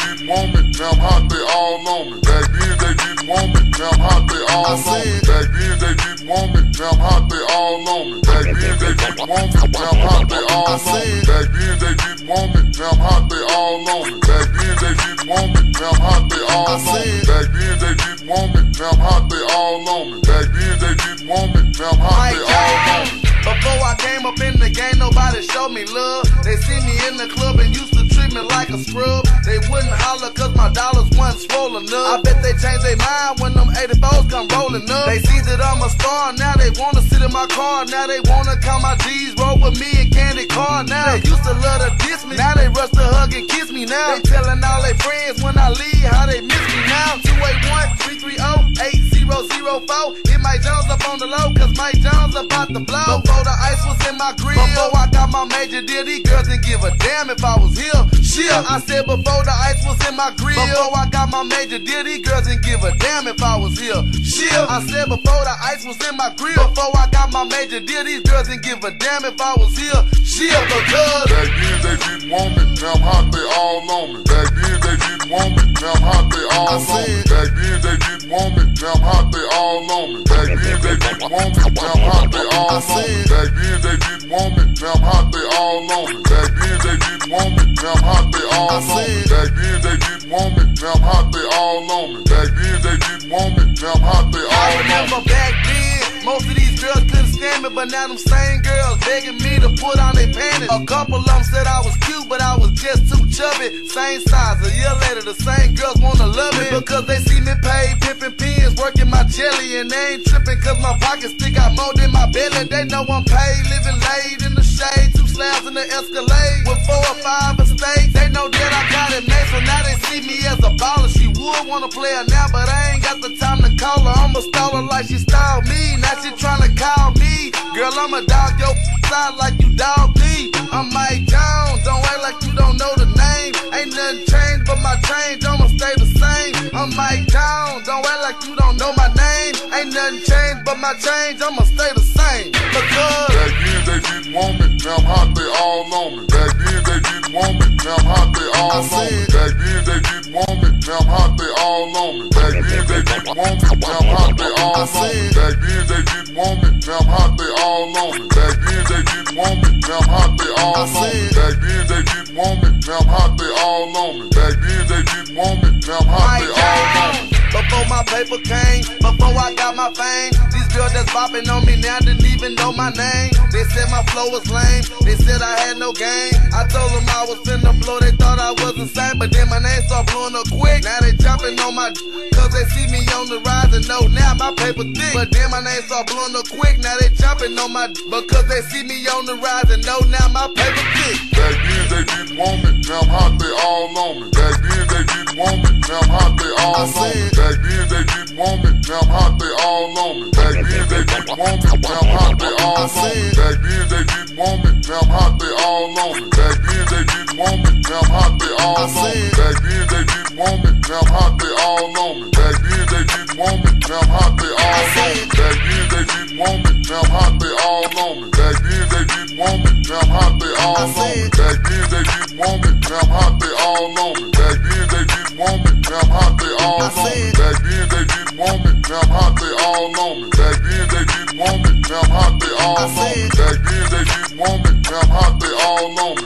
didn't want me, now I'm hot, they all on me. Back then they didn't want me, now I'm hot, they all on me. Back then they didn't want me, now I'm hot, they all on me. Back then they didn't want me, now I'm hot, they all on me. Back then they didn't want me, now I'm hot, they all on me. Back then they didn't want me, now I'm hot, they all on me. Back then they didn't want me, now I'm hot, they all on me. Back then they didn't want me, now I'm hot, they all on me. Before I came up in the game, nobody showed me love. They see me in the club and used to treat me like a scrub. They wouldn't holler cause my dollars wasn't swollen up. I bet they changed their mind when them 84s come rolling up. They see that I'm a star, now they wanna sit in my car. Now they wanna count my G's, roll with me and candy car. Now they used to love to diss me, now they rush to hug and kiss me now. They telling all their friends when I leave how they miss me now. 281-330-8004. Hit Mike Jones up on the low cause Mike Jones about to blow. Before the ice was in my grill, before I got my major deal, these girls didn't give a damn if I was here. Shit, I said before the ice was in my grill, before I got my major deal, these girls didn't give a damn if I was here. Shit, I said before the ice was in my grill, before I got my major deal, these girls didn't give a damn if I was here. Shit, because back then they didn't want me, now I'm hot, they all on me. Back then they didn't want me, now I'm hot, they all on me. Back then they didn't want me, now I'm hot, they all on me. Back then they didn't want me, now I'm hot, they all on me. Back then they didn't want me, now I'm hot, they all on me. Back then they didn't want me, now I'm hot, they all on me. Back then they didn't want me, now I'm hot, they all on me. Back then they didn't want me, now I'm hot, they all on me. I remember back then, most of these girls couldn't stand me, but now them same girls begging me to put on their panties. A couple of them said I was cute, but I was just too chubby. Same size, a year later the same girls wanna love me because they see me paid, pimping pins, working my jelly, and they ain't tripping cause my pockets stick out more than my belly. They know I'm paid, living laid in the shade, 2 slabs in the Escalade with 4 or 5 estates. They know that I got it made, so now they see me as a baller. She would wanna play her now, but I ain't got the time to call her. I'ma stall her like she styled me, now she tryna call me. Girl, I'ma dog your side like you dog me. I'm Mike Jones, don't act like you don't know the name. Ain't nothing changed but my change, I'ma stay the same. I'm Mike Jones, don't act like you don't know my name. Ain't nothing changed but my change, I'ma stay the same. Because back then they didn't want me, now I'm hot, they all on me. Back then they didn't want me, now I'm hot, they all on me. Back then they didn't want me, now I'm hot, they all on me. Back then they didn't want me, now I'm hot, they all on me. Back then they didn't want me, now I'm hot, they all on me. Back then they didn't want me, now I'm hot, they all on me. Back then they didn't want me, now I'm hot, they all on me. Back then they didn't want me, now I'm hot, they all on me. Before my paper came, before I got my fame, these girls that's bopping on me now didn't even know my name. They said my flow was lame, they said I had no game. I told them I was finna blow, they thought I was insane. But then my name started blowing up quick, now they jumping on my cause they see me on the rise and know now my paper thick. But then my name started blowing up quick, now they jumping on my because they see me on the rise and know now my paper thick. Back then they didn't want me, now I'm hot, they all on me. Back then they didn't want me, now I'm hot, they all on me. Back then they didn't want me, now I'm hot, they all on me. Back then they didn't want me, now I'm hot, they all on me. Back then they didn't want me, now I'm hot, they all on me. Back then they didn't want me, now I'm hot, they all on me. Back then they didn't want me, now I'm hot, they all on me. Back then they didn't want me, now I'm hot, they all on me. Back then they didn't want me, now I'm hot, they all on me. Back then they didn't want me, now I'm hot, they all on me. Back then they didn't want me, now I'm hot, they all on me. Back then they didn't want me, now I'm hot, they all on me. Back then they didn't want me, now I'm hot, they all on me. Back then they didn't want me, now I'm hot, they all on me. Back then they didn't want me, now I'm hot, they all on me.